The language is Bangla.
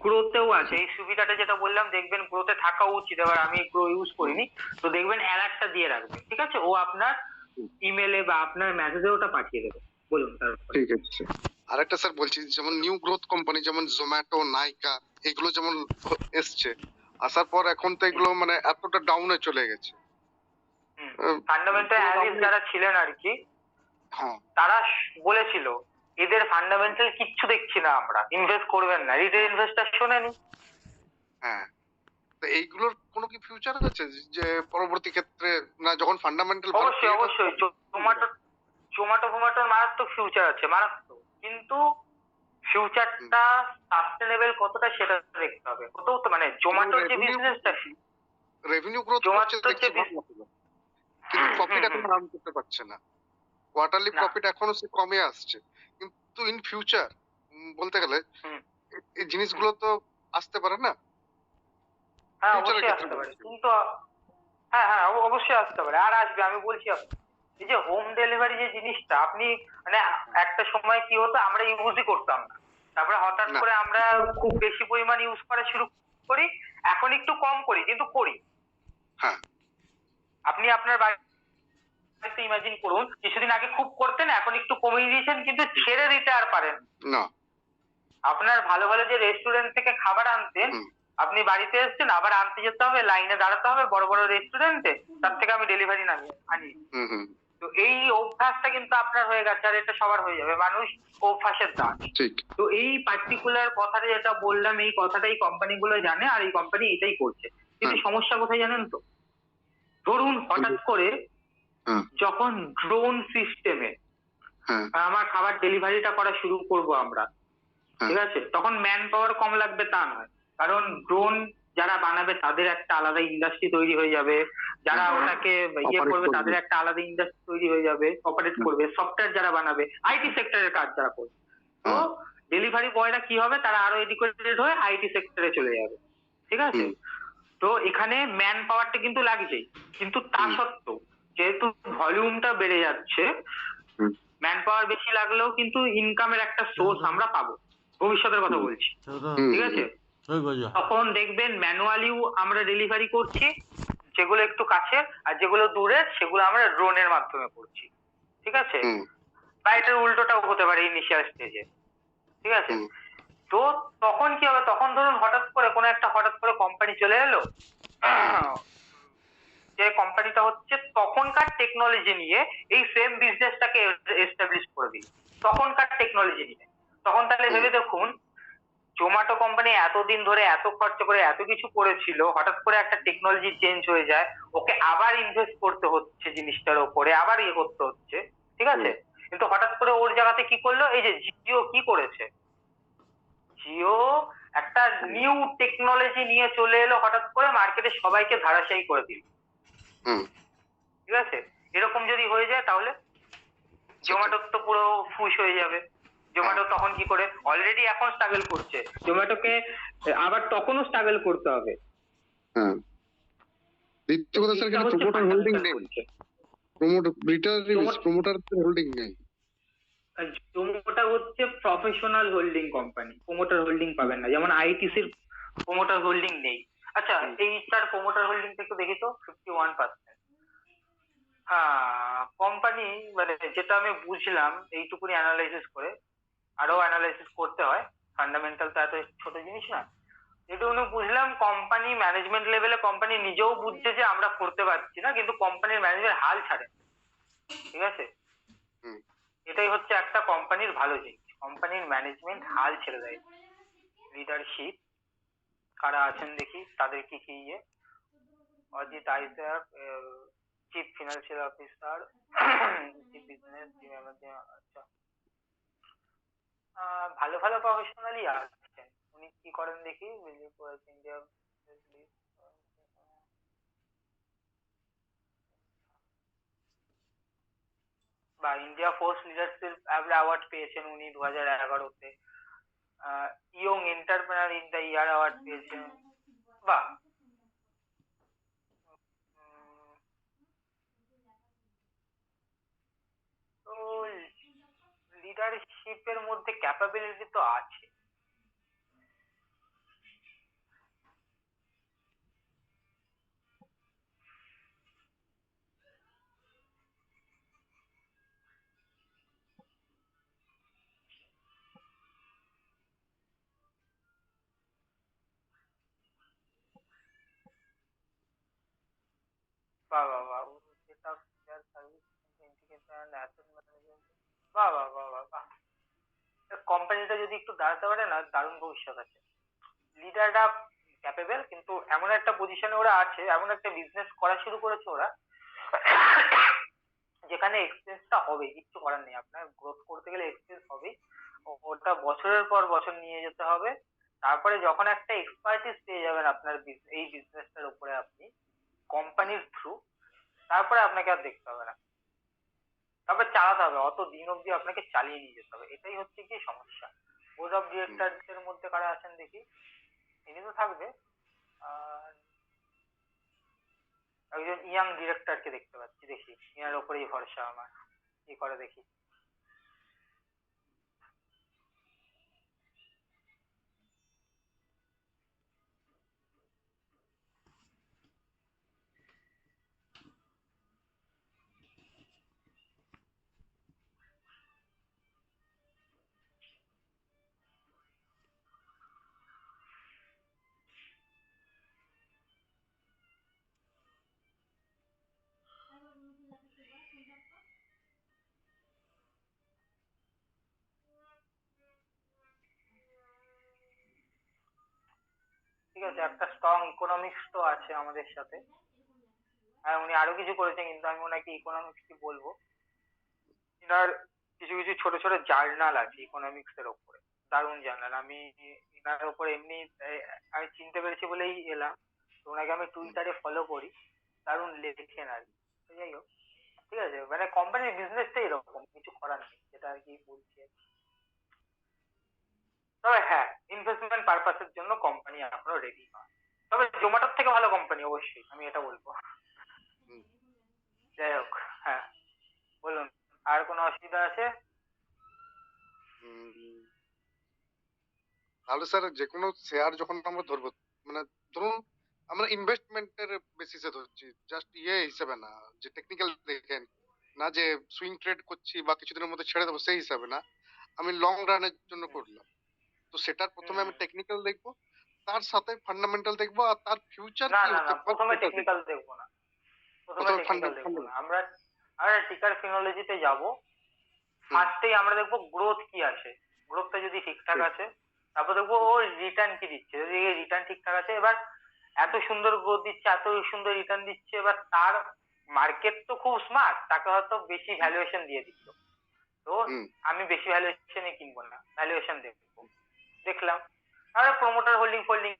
গ্রোতেও আছে এই সুবিধাটা, যেটা বললাম দেখবেন গ্রোতে থাকা উচিত। এবার আমি গ্রো ইউজ করিনি, তো দেখবেন অ্যালার্টটা দিয়ে রাখবে, ঠিক আছে? ও আপনার ইমেলে বা আপনার মেসেজে ওটা পাঠিয়ে দেবে। বলুন তারপরে। ঠিক আছে। আরেকটা স্যার বলছি, যেমন নিউ গ্রোথ কোম্পানি যেমন জোম্যাটো, নাইকা, এগুলো যেমন এসছে, আসার পর এখন তো এগুলো মানে এতটা ডাউনে চলে গেছে। ফান্ডামেন্টাল অ্যানালিস্ট যারা ছিলেন আর কি, হ্যাঁ তারা বলেছিল এদের ফান্ডামেন্টাল কিচ্ছু দেখছি না, আমরা ইনভেস্ট করবেন না, রিটেল ইনভেস্টার শোনেনি। হ্যাঁ, তো এইগুলোর কোনো কি ফিউচার আছে যে পরবর্তী ক্ষেত্রে, না যখন ফান্ডামেন্টাল ভালো অবশ্যই create হবে অবশ্যই, জোম্যাটো জোম্যাটো ফোম্যাটোর মারাত্মক ফিউচার আছে, মারাত্মক। কিন্তু ফিউচারটা সাস্টেনেবল কতটা সেটা দেখতে হবে। কোথাও তো মানে জোম্যাটোর যে বিজনেসটা, রেভিনিউ গ্রোথ করছে জোম্যাটোর যে দেখছি ভালো লাগলো, কিন্তু প্রফিট এখন রান করতে পারছে না। কোয়ার্টারলি না, প্রফিট এখনো সে কমে আসছে, কিন্তু ইন ফিউচার বলতে গেলে হুম, এই জিনিসগুলো তো আসতে পারে না হ্যাঁ ফিউচারের অবশ্যই ক্ষেত্রে আসতে পারে, বলছি। কিন্তু হ্যাঁ হ্যাঁ অবশ্যই আসতে পারে, আর আসবে। আমি বলছি আপনাকে, এই যে হোম ডেলিভারি যে জিনিসটা আপনি মানে একটা সময় কি হতো, আমরা ইউজই করতাম না, তারপরে হঠাৎ না করে আমরা খুব বেশি পরিমাণ ইউজ করা শুরু করি। এখন একটু কম করি, কিন্তু করি। হ্যাঁ আপনি আপনার বাড়িতে ইমাজিন করুন, কিছুদিন আগে খুব করতেন, এখন একটু কমিয়ে দিয়েছেন, কিন্তু ছেড়ে দিতে আর পারেন না। না আপনার ভালো ভালো যে রেস্টুরেন্ট থেকে খাবার আনতেন, হুম আপনি বাড়িতে এসেছেন, আবার আনতে যেতে হবে, লাইনে দাঁড়াতে হবে বড় বড় রেস্টুরেন্টে, তার থেকে আমি ডেলিভারি আনি। হুম হুম তো এই অভ্যাসটা কিন্তু আপনার হয়ে গেছে, আর এটা সবার হয়ে যাবে, মানুষ অভ্যাসের দাস। ঠিক তো এই পার্টিকুলার কথাটা যেটা বললাম, এই কথাটা এই কোম্পানিগুলো জানে, আর এই কোম্পানি এটাই করছে। কিন্তু হ্যাঁ সমস্যা কোথায় জানেন তো? ধরুন হঠাৎ করে হ্যাঁ যখন ড্রোন সিস্টেমে হ্যাঁ আমার খাবার ডেলিভারিটা করা শুরু করব আমরা, হ্যাঁ ঠিক আছে, তখন ম্যান পাওয়ার কম লাগবে তা নয়, কারণ ড্রোন যারা বানাবে তাদের একটা আলাদা ইন্ডাস্ট্রি তৈরি হয়ে যাবে, যারা ওটাকে ইয়ে অপারেট করবে করবে তাদের একটা আলাদা ইন্ডাস্ট্রি তৈরি হয়ে যাবে, অপারেট করবে, সফটওয়্যার যারা বানাবে, আইটি সেক্টরের কাজ যারা করবে। তো হ্যাঁ ডেলিভারি বয়রা কি হবে, তারা আরো এডুকেটেড হয়ে আইটি সেক্টরে চলে যাবে, ঠিক আছে? হুম তো এখানে ম্যান পাওয়ারটা কিন্তু লাগছেই, কিন্তু তা হুম সত্ত্বেও যেহেতু ভলিউমটা বেড়ে যাচ্ছে, হুম ম্যান পাওয়ার বেশি লাগলেও কিন্তু ইনকামের একটা সোর্স আমরা পাবো, ভবিষ্যতের কথা বলছি, হুম ঠিক আছে? তখন দেখবেন ম্যানুয়ালিও আমরা ডেলিভারি করছি, যেগুলো একটু কাছে, আর যেগুলো দূরে সেগুলো আমরা ড্রোনের মাধ্যমে করছি, ঠিক আছে? হুম বা এটার উল্টোটাও হতে পারে ইনিশিয়াল স্টেজে, ঠিক আছে? হুম তো তখন কি হবে, তখন ধরুন হঠাৎ করে কোনো একটা হঠাৎ করে কোম্পানি চলে এলো, যে কোম্পানিটা হচ্ছে তখনকার টেকনোলজি নিয়ে এই সেম বিজনেসটাকে এস্টাবলিশ করে দিল, তখনকার টেকনোলজি নিয়ে। তখন তাহলে হুম ভেবে দেখুন, জোম্যাটো কোম্পানি এতদিন ধরে এত খরচা করে এত কিছু করেছিল, হঠাৎ করে একটা টেকনোলজি চেঞ্জ হয়ে যায়, ওকে আবার ইনভেস্ট করতে হচ্ছে জিনিসটার ওপরে, আবার ইয়ে করতে হচ্ছে, ঠিক আছে? হুম কিন্তু হঠাৎ করে ওর জায়গাতে কি করলো, এই যে জিও কি করেছে, জিও একটা নিউ টেকনোলজি নিয়ে চলে এলো, হঠাৎ করে মার্কেটে সবাইকে ধারাশায়ী করে দিল, হুম ঠিক আছে? এরকম যদি হয়ে যায় তাহলে সেটাই। জোম্যাটোর তো পুরো ফুস হয়ে যাবে। হ্যাঁ জোম্যাটো তখন কি করে, অলরেডি এখন স্ট্রাগল করছে, জোম্যাটোকে আবার তখনও স্ট্রাগল করতে হবে। হ্যাঁ, দ্বিতীয় তো কথা স্যার, এইটা এখানে হচ্ছে প্রমোটার হোল্ডিং ফান্ডামেন্টাল নেই, করছে। প্রমোটার হোল্ডিং নেই। জোম্যাটো হচ্ছে professional holding company, promoter holding পাবেন না, যেমন আইটিসির প্রমোটার হোল্ডিং নেই। আচ্ছা, হুম এইটার প্রমোটার হোল্ডিং একটু দেখি তো, 51%। হ্যাঁ, কোম্পানি মানে যেটা আমি বুঝলাম এইটুকুনি অ্যানালাইসিস করে, আরো অ্যানালাইসিস করতে হয়, ফান্ডামেন্টাল তো এত ছোট জিনিস না। যেটুকুনি বুঝলাম, কোম্পানি ম্যানেজমেন্ট লেভেলে কোম্পানি নিজেও বুঝছে যে আমরা করতে পারছি না, কিন্তু কোম্পানির ম্যানেজমেন্ট হাল ছাড়ে না, ঠিক আছে? হুম এটাই হচ্ছে একটা কোম্পানির ভালো জিনিস, কোম্পানির ম্যানেজমেন্ট হাল ছেড়ে দেয়। লিডারশিপ কারা আছেন দেখি, তাদের কি কি ইয়ে, Ajit Isaac, chief financial officer, chief business, আচ্ছা, ভালো ভালো প্রফেশনালই আছেন। উনি কি করেন দেখি, ইন্ডিয়া বা ইন্ডিয়া ফোর্স লিডারশিপ অ্যাওয়ার্ড পেয়েছেন উনি 2011-তে। Young entrepreneur in the year award পেয়েছেন। বাহ। উম, তো লিডারশিপের মধ্যে ক্যাপাবিলিটি তো আছে, বাহ বাহ বাহ, সেটা share service integration asset management, বাহ বাহ বাহ বাহ বাহ। কোম্পানিটা যদি একটু দাঁড়াতে পারে না, দারুণ ভবিষ্যৎ আছে। লিডাররা ক্যাপেবল, কিন্তু এমন একটা পজিশনে ওরা আছে, এমন একটা বিজনেস করা শুরু করেছে ওরা, যেখানে এক্সপেন্সটা হবে, কিচ্ছু করার নেই, আপনার গ্রোথ করতে গেলে এক্সপেন্স হবেই। ওটা বছরের পর বছর নিয়ে যেতে হবে। তারপরে যখন একটা এক্সপার্টিস পেয়ে যাবেন আপনার এই বিজনেসটার উপরে আপনি কোম্পানির থ্রু, তারপরে আপনাকে আর দেখতে হবে না, তারপরে চালাতে হবে, অত দিন অবধি আপনাকে চালিয়ে নিয়ে যেতে হবে। এটাই হচ্ছে কি সমস্যা। বোর্ড অফ হুম। ডিরেক্টরদের মধ্যে কারা আছেন দেখি, ইনি তো থাকবে, আর একজন ইয়াং ডিরেক্টরকে দেখতে পাচ্ছি, দেখি ইনার ওপরেই ভরসা আমার, কি করে দেখি। ঠিক আছে, একটা স্ট্রং ইকোনমিক্স তো আছে আমাদের সাথে, হ্যাঁ উনি আরো কিছু করেছেন, কিন্তু আমি ওনাকে ইকোনমিক্স কি বলবো। এনার কিছু কিছু ছোট ছোট জার্নাল আছে ইকোনমিক্স এর উপরে, দারুণ জার্নাল। আমি এনার উপরে এমনি আমি চিনতে পেরেছি বলেই এলাম, তো ওনাকে আমি হুম। টুইটারে ফলো করি, দারুণ লেখেন আর কি। তো যাই হোক, ঠিক আছে, মানে কোম্পানির বিজনেসটা এরকম, কিছু করার নেই, যেটা আর কি বলছি আর কি। তবে হ্যাঁ, ইনভেস্টমেন্ট পারপাসের জন্য কোম্পানি এখনো রেডি নয়, তবে জোম্যাটোর থেকে ভালো কোম্পানি অবশ্যই, আমি এটা বলবো। হুম। যাই হোক, হ্যাঁ বলুন, আর কোনো অসুবিধা আছে? হুম। তাহলে স্যার যে কোনো শেয়ার যখন আমরা ধরবো, মানে ধরুন আমরা ইনভেস্টমেন্টের বেসিসে ধরছি, জাস্ট ইয়ে হিসেবে না যে টেকনিক্যাল দেখেন, না যে সুইং ট্রেড করছি বা কিছুদিনের মধ্যে ছেড়ে দেবো সেই হিসাবে না, আমি লং রানের জন্য হুম করলাম। তো সেটার প্রথমে হুম। আমি টেকনিক্যাল দেখবো, তার সাথে ফান্ডামেন্টাল দেখবো, আর তার ফিউচার না কি না না, হতে পারে প্রথমে সেটা টেকনিক্যাল দেখবো। দেখবো না, প্রথমে প্রথমে টেকনিক্যাল দেখবো না ফান্ডামেন্টাল। আমরা। আমরা টিকার ফিনোলজিতে যাব, হুম। ফার্স্টেই আমরা দেখবো গ্রোথ কি আছে, গ্রোথটা যদি ঠিকঠাক ঠিক। আছে, তারপর দেখবো হুম। ও রিটার্ন কি দিচ্ছে, যদি রিটার্ন ঠিকঠাক আছে, এবার এত সুন্দর গ্রোথ দিচ্ছে, এত সুন্দর রিটার্ন দিচ্ছে, এবার তার মার্কেট তো খুব স্মার্ট, তাকে হয়তো বেশি হুম। ভ্যালুয়েশন দিয়ে দিল, তো হুম। আমি বেশি ভ্যালুয়েশনে কিনবো না, ভ্যালুয়েশন দেখবো, দেখলাম। তাহলে প্রমোটার হোল্ডিং ফোল্ডিং